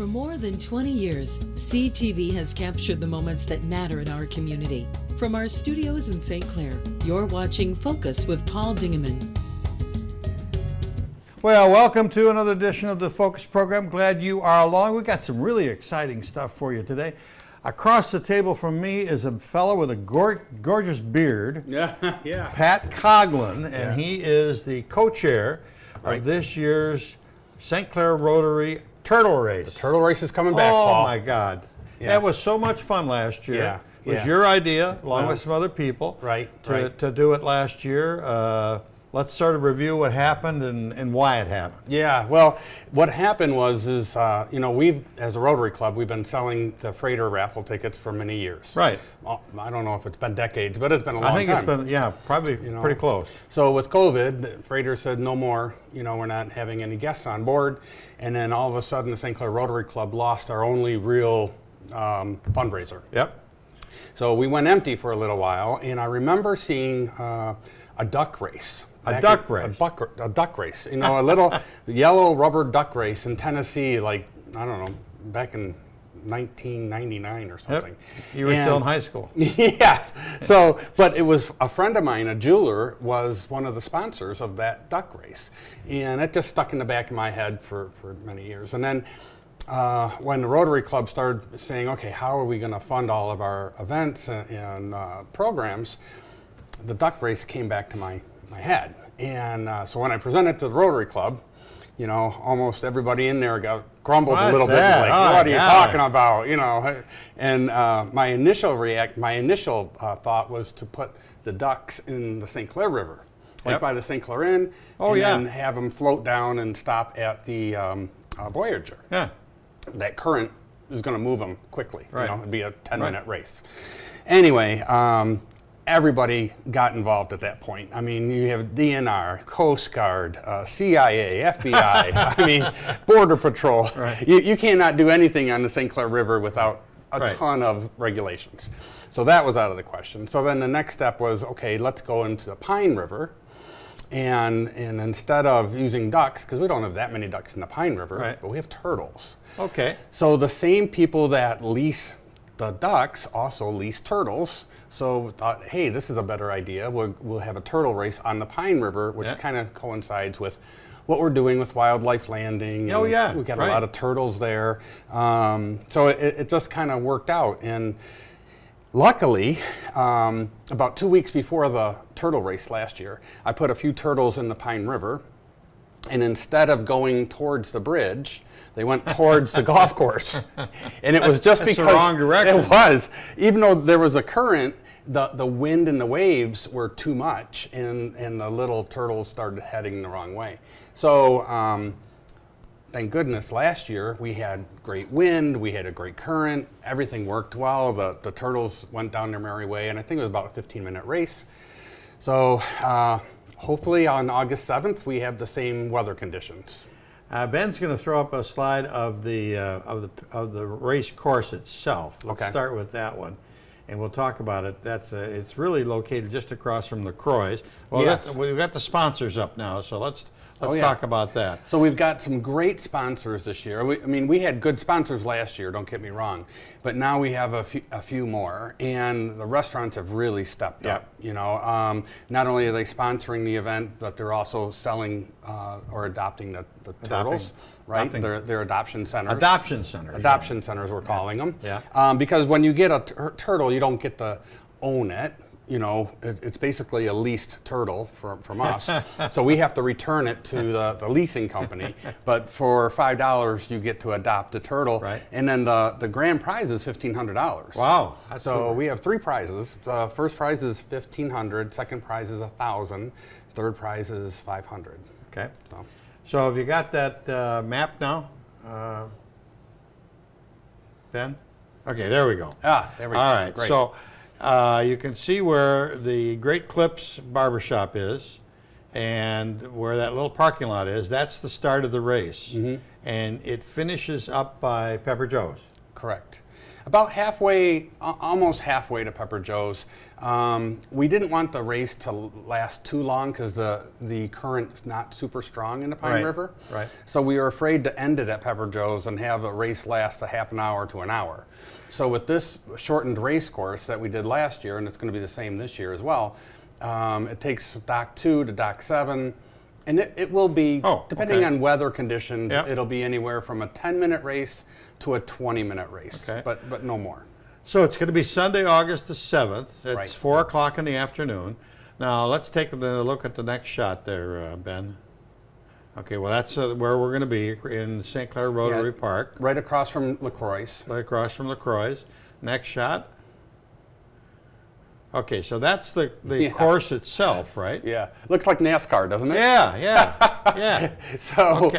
For more than 20 years, CTV has captured the moments that matter in our community. From our studios in St. Clair, you're watching Focus with Paul Dingeman. Well, welcome to another edition of the Focus program. Glad you are along. We've got some really exciting stuff for you today. Across the table from me is a fellow with a gorgeous beard. Yeah. Pat Coughlin, and he is the co-chair of this year's St. Clair Rotary Turtle Race. The turtle race is coming back, Paul. Oh my God. That was so much fun last year. Yeah. It was your idea, along with some other people, to do it last year. Let's sort of review what happened and why it happened. Yeah, well, what happened was, we've, as a Rotary Club, we've been selling the freighter raffle tickets for many years. Right. I don't know if it's been decades, but it's been a long time. I think it's been, probably pretty close. So with COVID, the freighter said no more, we're not having any guests on board. And then all of a sudden, the St. Clair Rotary Club lost our only real fundraiser. Yep. So we went empty for a little while, and I remember seeing a duck race. A duck race? A duck race. A little yellow rubber duck race in Tennessee, back in 1999 or something. Yep. You were still in high school. Yes. So, but it was a friend of mine, a jeweler, was one of the sponsors of that duck race. And it just stuck in the back of my head for many years. And then when the Rotary Club started saying, okay, how are we going to fund all of our events and programs, the duck race came back to my head. And so when I presented to the Rotary Club, almost everybody in there grumbled a little bit, like, what are you talking about? And my initial thought was to put the ducks in the St. Clair River, by the St. Clair Inn, then have them float down and stop at the Voyager. Yeah. That current is going to move them quickly. Right. It'd be a 10-minute race. Anyway, everybody got involved at that point. I mean, you have DNR, Coast Guard, CIA, FBI, Border Patrol. Right. You cannot do anything on the St. Clair River without a ton of regulations. So that was out of the question. So then the next step was, okay, let's go into the Pine River. And instead of using ducks, because we don't have that many ducks in the Pine River, but we have turtles. Okay. So the same people that lease the ducks also lease turtles. So we thought, hey, this is a better idea. We'll have a turtle race on the Pine River, which kind of coincides with what we're doing with Wildlife Landing. We've got a lot of turtles there. So it just kind of worked out. And luckily, about 2 weeks before the turtle race last year, I put a few turtles in the Pine River. And instead of going towards the bridge, they went towards the golf course. And it was just because the wrong direction. It was. Even though there was a current, the wind and the waves were too much, and the little turtles started heading the wrong way. So thank goodness last year we had great wind, we had a great current, everything worked well. The turtles went down their merry way, and I think it was about a 15-minute race. So hopefully on August 7th we have the same weather conditions. Ben's going to throw up a slide of the race course itself. Let's start with that one, and we'll talk about it. It's really located just across from the Croix. Well, we've got the sponsors up now, so let's talk about that. So we've got some great sponsors this year. We had good sponsors last year, don't get me wrong, but now we have a few more, and the restaurants have really stepped up. Not only are they sponsoring the event, but they're also selling or adopting the turtles. Right, they're adoption centers. Adoption centers. Adoption centers, we're calling them. Yeah. Because when you get a turtle, you don't get to own it. It's basically a leased turtle from us. So we have to return it to the leasing company. But for $5, you get to adopt a turtle. Right. And then the grand prize is $1,500. Wow. So we have three prizes. The first prize is $1,500. Second prize is $1,000. Third prize is $500. Okay. So have you got that map now, Ben? Okay, there we go. There we go. All right. Great. So you can see where the Great Clips Barbershop is and where that little parking lot is. That's the start of the race. Mm-hmm. And it finishes up by Pepper Joe's. Correct. About halfway, almost halfway to Pepper Joe's. We didn't want the race to last too long because the current's not super strong in the Pine River. Right. So we were afraid to end it at Pepper Joe's and have the race last a half an hour to an hour. So with this shortened race course that we did last year, and it's going to be the same this year as well, it takes Dock 2 to Dock 7. And it will be, depending on weather conditions, it'll be anywhere from a 10-minute race to a 20-minute race, but no more. So it's going to be Sunday, August the 7th. It's 4 o'clock in the afternoon. Now let's take a look at the next shot there, Ben. Okay, well that's where we're going to be in St. Clair Rotary Park. Right across from LaCroix. Right across from LaCroix. Next shot. Okay, so that's the course itself, right? Yeah, looks like NASCAR, doesn't it? Yeah. So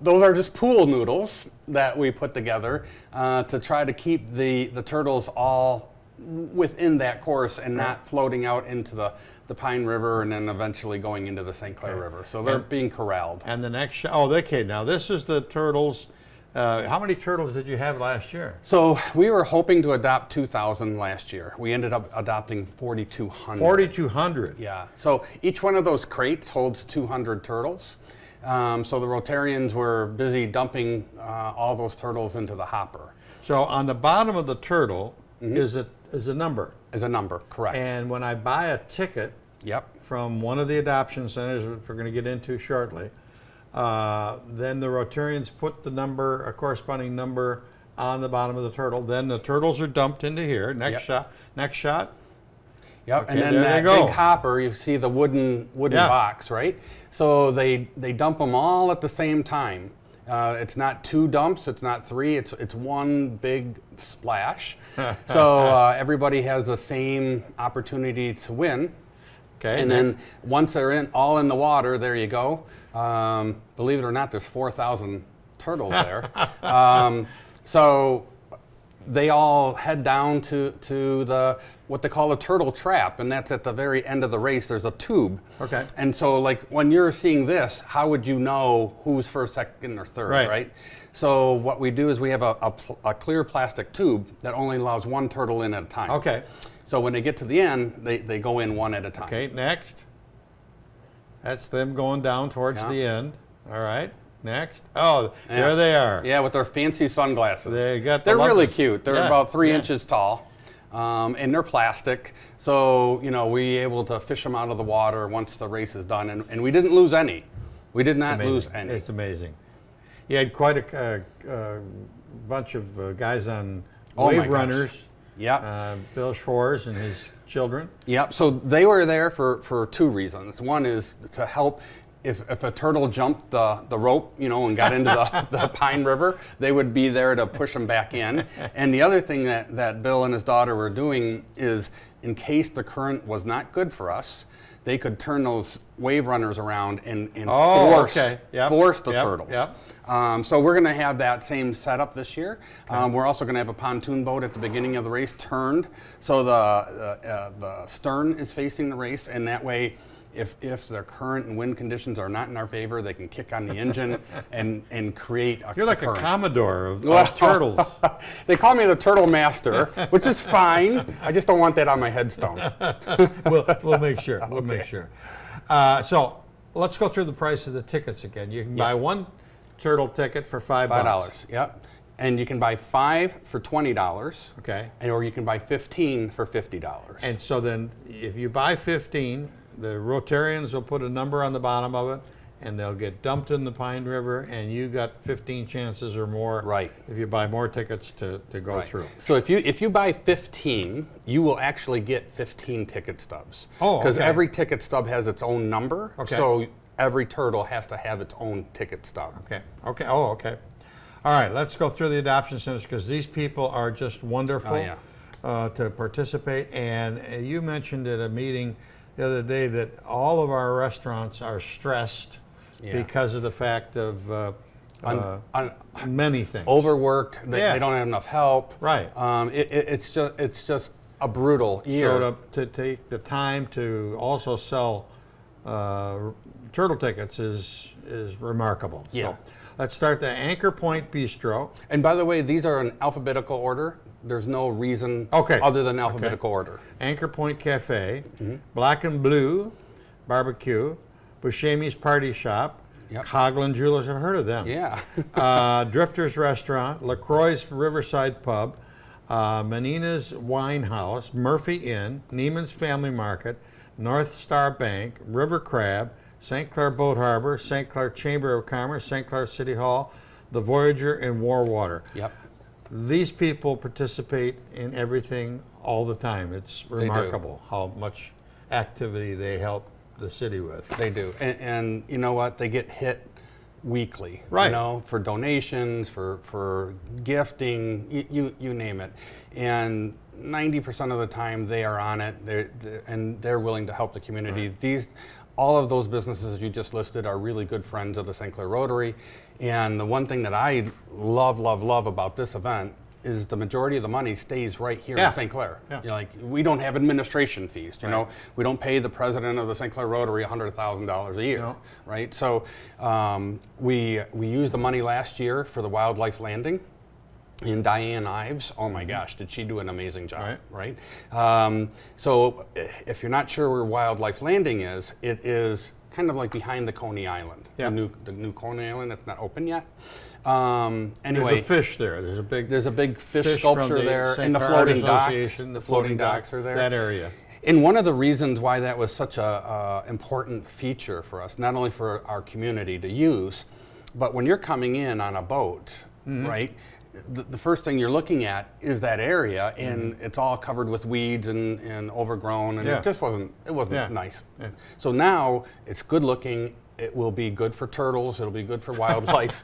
those are just pool noodles that we put together to try to keep the turtles all within that course and not floating out into the Pine River and then eventually going into the St. Clair River. So they're being corralled. And the next shot, okay, now this is the turtles. How many turtles did you have last year? So we were hoping to adopt 2,000 last year. We ended up adopting 4,200. 4,200? Yeah. So each one of those crates holds 200 turtles. So the Rotarians were busy dumping all those turtles into the hopper. So on the bottom of the turtle is a number? Is a number, correct. And when I buy a ticket from one of the adoption centers, which we're going to get into shortly, then the Rotarians put the number, a corresponding number, on the bottom of the turtle. Then the turtles are dumped into here. Next shot. Next shot. Yep. Okay, and then that big hopper, you see the wooden box, right? So they dump them all at the same time. It's not 2 dumps. It's not 3. It's one big splash. So everybody has the same opportunity to win. Okay. And then once they're all in the water, there you go. Believe it or not, there's 4,000 turtles there. So they all head down to the what they call a turtle trap, and that's at the very end of the race. There's a tube. Okay. And so, like when you're seeing this, how would you know who's first, second, or third, right? So what we do is we have a clear plastic tube that only allows one turtle in at a time. Okay. So when they get to the end, they go in one at a time. Okay, next. That's them going down towards the end. All right, next. Oh, there they are. Yeah, with their fancy sunglasses. They're really cute. They're about 3 inches tall, and they're plastic. So, we able to fish them out of the water once the race is done, and we didn't lose any. We did not lose any. It's amazing. You had quite a bunch of guys on wave runners. Yeah. Bill Schwartz and his children. Yep. So they were there for 2 reasons. One is to help if a turtle jumped the rope, and got into the Pine River, they would be there to push them back in. And the other thing that Bill and his daughter were doing is, in case the current was not good for us, they could turn those wave runners around and force the turtles. So we're going to have that same setup this year. We're also going to have a pontoon boat at the beginning of the race turned, so the stern is facing the race, and that way, if their current and wind conditions are not in our favor, they can kick on the engine and create a You're like current. a Commodore of turtles. They call me the Turtle Master, which is fine. I just don't want that on my headstone. We'll make sure. We'll make sure. So let's go through the price of the tickets again. You can buy one turtle ticket for $5. Yep. And you can buy 5 for $20. Okay. Or you can buy 15 for $50. And so then, if you buy 15, the Rotarians will put a number on the bottom of it, and they'll get dumped in the Pine River, and you got 15 chances or more. Right. If you buy more tickets to go through. So if you buy 15, you will actually get 15 ticket stubs. Oh, because every ticket stub has its own number. Okay. So every turtle has to have its own ticket stub. Okay. Okay. Oh, okay. All right. Let's go through the adoption centers, because these people are just wonderful to participate. And you mentioned at a meeting the other day that all of our restaurants are stressed because of the fact of many things. Overworked. They don't have enough help. Right. It's just a brutal year. So to take the time to also sell turtle tickets is remarkable. Yeah. So, let's start the Anchor Point Bistro. And by the way, these are in alphabetical order. There's no reason other than alphabetical order. Anchor Point Cafe, Black and Blue Barbecue, Buscemi's Party Shop, Coughlin Jewelers, I've heard of them. Yeah. Drifters Restaurant, LaCroix's Riverside Pub, Menina's Wine House, Murphy Inn, Neiman's Family Market, North Star Bank, River Crab, St. Clair Boat Harbor, St. Clair Chamber of Commerce, St. Clair City Hall, the Voyager, and Warwater. Yep. These people participate in everything all the time. It's remarkable how much activity they help the city with. They do. And you know what? They get hit weekly. Right. You know, for donations, for gifting, you name it. And 90% of the time they are on it, they're willing to help the community. Right. All of those businesses you just listed are really good friends of the St. Clair Rotary. And the one thing that I love about this event is the majority of the money stays right here in St. Clair. Yeah. Like, we don't have administration fees, you know. We don't pay the president of the St. Clair Rotary $100,000 a year, right? So we used the money last year for the wildlife landing. And Diane Ives, oh my gosh, did she do an amazing job, right? So if you're not sure where Wildlife Landing is, it is kind of like behind the Coney Island, the new Coney Island that's not open yet. Anyway, there's a fish there. There's a big fish sculpture there, and the floating docks. The floating docks are there. That area. And one of the reasons why that was such a important feature for us, not only for our community to use, but when you're coming in on a boat, right? The first thing you're looking at is that area, and it's all covered with weeds and overgrown, and it just wasn't nice. Yeah. So now it's good looking. It will be good for turtles. It'll be good for wildlife.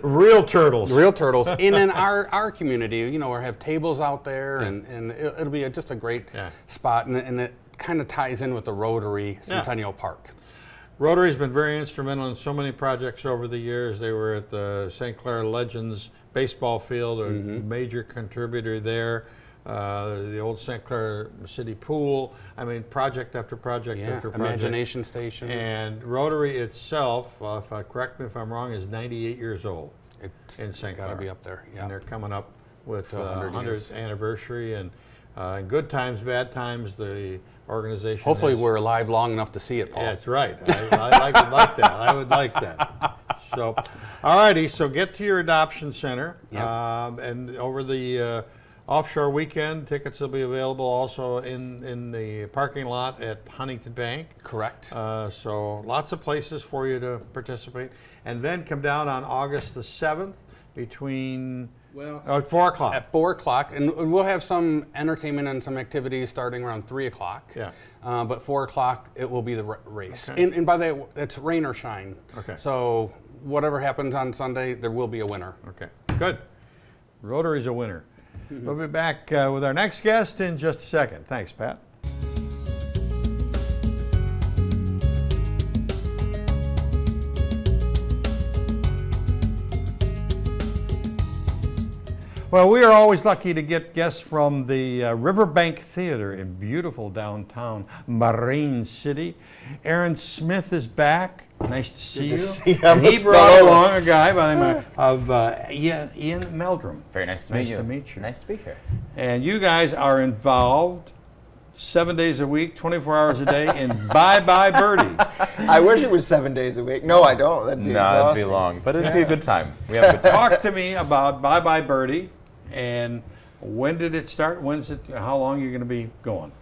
Real turtles. Real turtles. And in our community, you know, we have tables out there, and it'll be just a great spot, and it kind of ties in with the Rotary Centennial Park. Rotary's been very instrumental in so many projects over the years. They were at the St. Clair Legends baseball field, a major contributor there. The old St. Clair City Pool. I mean, project after project after project. Imagination Station. And Rotary itself, correct me if I'm wrong, is 98 years old in St. Clair. Got to be up there, And they're coming up with 100th anniversary. And in good times, bad times, the organization Hopefully we're alive long enough to see it, Paul. That's right. I would like that. I would like that. So, all righty. So get to your adoption center. And over the offshore weekend, tickets will be available also in the parking lot at Huntington Bank. Correct. So lots of places for you to participate. And then come down on August the 7th between... at 4 o'clock. At 4 o'clock, and we'll have some entertainment and some activities starting around 3 o'clock. Yeah. But 4 o'clock, it will be the race. Okay. And by the way, it's rain or shine. Okay. So whatever happens on Sunday, there will be a winner. Okay, good. Rotary's a winner. We'll be back with our next guest in just a second. Thanks, Pat. Well, we are always lucky to get guests from the Riverbank Theater in beautiful downtown Marine City. Aaron Smith is back. Nice to see you. And he brought along a guy by the name of Ian Meldrum. Very nice to meet you. Nice to meet you. Nice to be here. And you guys are involved 7 days a week, 24 hours a day in Bye Bye Birdie. I wish it was 7 days a week. No, I don't. That'd be exhausting. It'd be long, but it'd be a good time. We have a good time. Talk to me about Bye Bye Birdie, and when did it start? When's it? How long are you going to be going?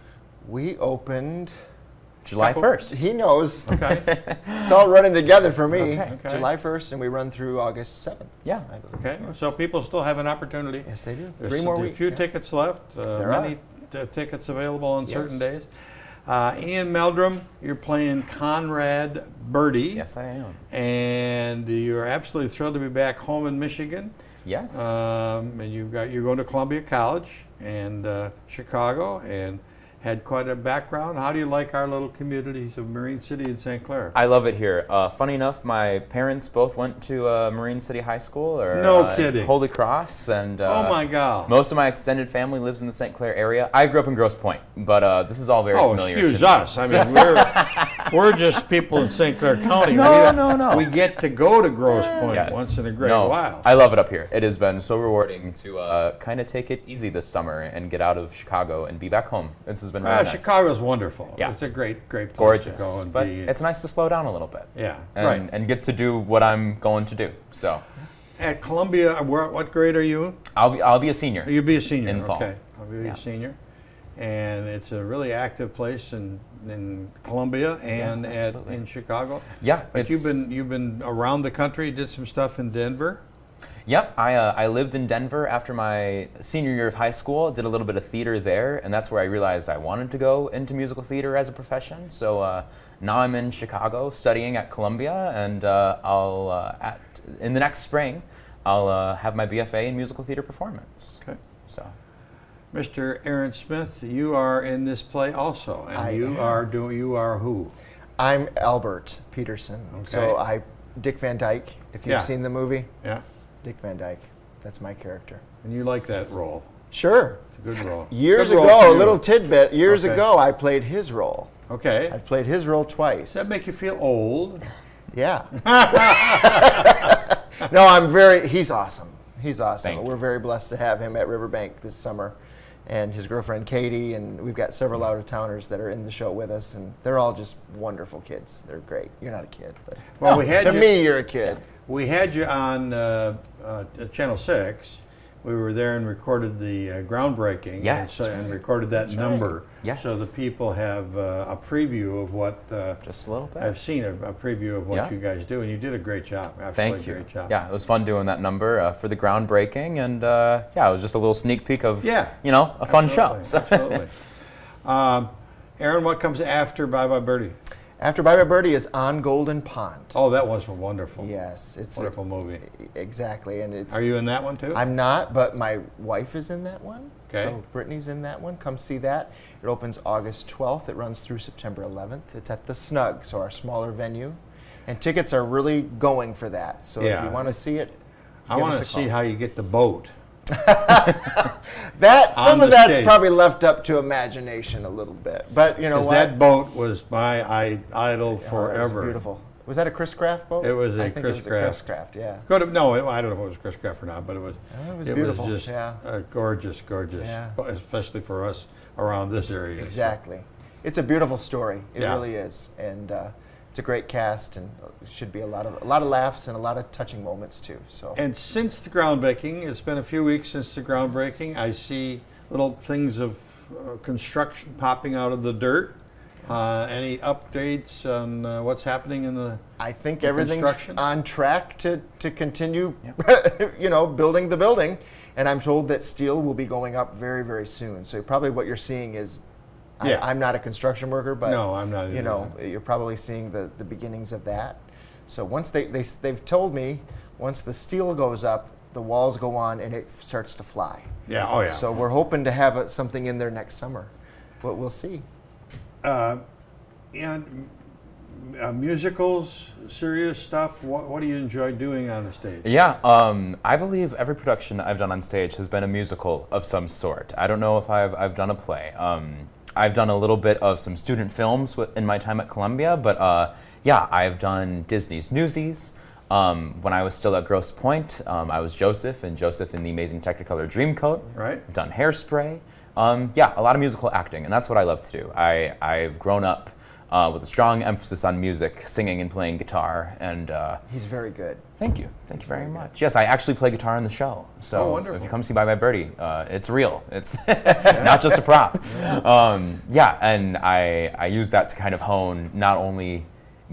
We opened July 1st. He knows. Okay. It's all running together for me. okay. July 1st, and we run through August 7th. Yeah. I believe. Okay. So people still have an opportunity. Yes, they do. There's 3 more a weeks. few tickets left. Many tickets available on certain days. Ian Meldrum, you're playing Conrad Birdie. Yes, I am. And you're absolutely thrilled to be back home in Michigan. Yes. And you're going to Columbia College and Chicago, and had quite a background. How do you like our little communities of Marine City and St. Clair? I love it here. Funny enough, my parents both went to Marine City High School, or no kidding. Holy Cross, and oh my God! Most of my extended family lives in the St. Clair area. I grew up in Grosse Pointe, but this is all very familiar. Oh, excuse us. I mean, we're just people in St. Clair County. No. We get to go to Grosse Pointe Yes. once in a great No, while. I love it up here. It has been so rewarding to kind of take it easy this summer and get out of Chicago and be back home. This has been really nice. Chicago's wonderful. Yeah. It's a great place Gorgeous, to go and but be. it's nice to slow down a little bit. Yeah, and, right. and get to do what I'm going to do. So At Columbia, what grade are you? I'll be a senior. You'll be a senior. In fall. Okay, I'll be a senior. And it's a really active place in Columbia and in Chicago. Yeah, but you've been around the country. Did some stuff in Denver. Yep, I lived in Denver after my senior year of high school. Did a little bit of theater there, and that's where I realized I wanted to go into musical theater as a profession. So now I'm in Chicago studying at Columbia, and in the next spring, I'll have my BFA in musical theater performance. Okay. So. Mr. Aaron Smith, you are in this play also, and you are who? I'm Albert Peterson. Okay. So Dick Van Dyke, if you've seen the movie. Yeah. Dick Van Dyke. That's my character. And you like that role? Sure. It's a good role. Years Good role ago, for a you. little tidbit, years Okay. ago I played his role. Okay. I've played his role twice. Does that make you feel old? Yeah. No, he's awesome. He's awesome. Thank you. We're very blessed to have him at Riverbank this summer, and his girlfriend Katie, and we've got several out-of-towners that are in the show with us, and they're all just wonderful kids. They're great. You're not a kid, but Well, we had to you- me, you're a kid. We had you on Channel 6. We were there and recorded the groundbreaking. Yes. And recorded that number. Yes. So the people have a preview of what. Just a little bit. I've seen a preview of what Yeah. you guys do, and you did a great job. Absolutely Thank you. great job. Yeah, it was fun doing that number for the groundbreaking, and it was just a little sneak peek of a fun show. So. Absolutely. Aaron, what comes after Bye Bye Birdie? After Bye Bye Birdie is On Golden Pond. Oh, that was wonderful. Yes, it's Wonderful movie. Exactly, and it's. Are you in that one too? I'm not, but my wife is in that one. Okay. So Brittany's in that one. Come see that. It opens August 12th. It runs through September 11th. It's at the Snug, so our smaller venue. And tickets are really going for that. So if you want to see it, I give want us to a see call. how you get the boat. Some on of the that's stage. probably left up to imagination a little bit. But you know 'Cause what? that boat was my idol Oh, it was forever. beautiful. Was that a Chris Craft boat? It was a I think Chris it was Craft. a Chris Craft, yeah. I don't know if it was Chris Craft or not, but it was. Oh, it was beautiful, just yeah. Gorgeous, Yeah. especially for us around this area. Exactly. It's a beautiful story. It Yeah. really is, and it's a great cast, and it should be a lot of laughs and a lot of touching moments too. So. And since the groundbreaking, it's been a few weeks since the groundbreaking. I see little things of construction popping out of the dirt. Any updates on what's happening in the? I think the everything's construction? on track to continue, building the building. And I'm told that steel will be going up very, very soon. So probably what you're seeing is, Yeah. I'm not a construction worker, but No, I'm not either. You're probably seeing the beginnings of that. So once they've told me, once the steel goes up, the walls go on and it starts to fly. Yeah. Oh yeah. So we're hoping to have something in there next summer, but we'll see. And musicals, serious stuff. What do you enjoy doing on the stage? Yeah, I believe every production I've done on stage has been a musical of some sort. I don't know if I've done a play. I've done a little bit of some student films in my time at Columbia, but I've done Disney's Newsies. When I was still at Grosse Pointe, I was Joseph in the Amazing Technicolor Dreamcoat. Right. I've done Hairspray. A lot of musical acting, and that's what I love to do. I've grown up with a strong emphasis on music, singing and playing guitar, and He's very good. Thank you very much. Yes, I actually play guitar in the show. So wonderful. if you come see Bye Bye Birdie, it's real. It's not just a prop. And I use that to kind of hone not only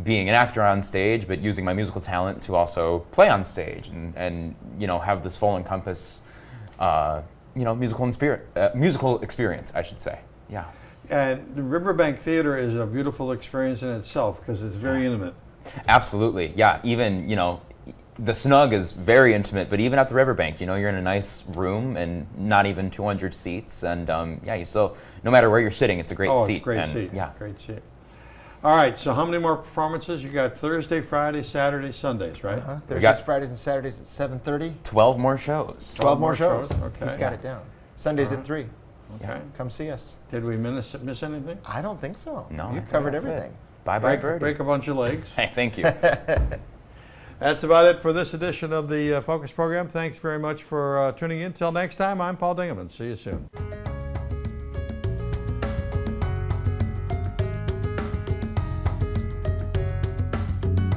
being an actor on stage, but using my musical talent to also play on stage and have this full encompass, musical experience, I should say. Yeah. And the Riverbank Theater is a beautiful experience in itself because it's very intimate. Absolutely. Yeah. Even, the Snug is very intimate, but even at the Riverbank, you're in a nice room and not even 200 seats. And you still, no matter where you're sitting, it's a great seat. Great seat. Yeah. Great seat. All right, so how many more performances? You got Thursday, Friday, Saturday, Sundays, right? Thursdays, Fridays, and Saturdays at 7:30. 12 more shows. 12 more shows. Okay. He's got it down. Sundays at 3. Okay. Come see us. Did we miss anything? I don't think so. No, I You think covered that's it. everything. Bye Bye Birdie. Break a bunch of legs. Hey, thank you. That's about it for this edition of the Focus program. Thanks very much for tuning in. Till next time, I'm Paul Dingeman. See you soon.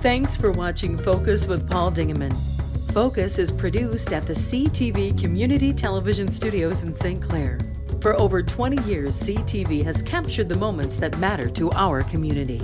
Thanks for watching Focus with Paul Dingeman. Focus is produced at the CTV Community Television Studios in St. Clair. For over 20 years, CTV has captured the moments that matter to our community.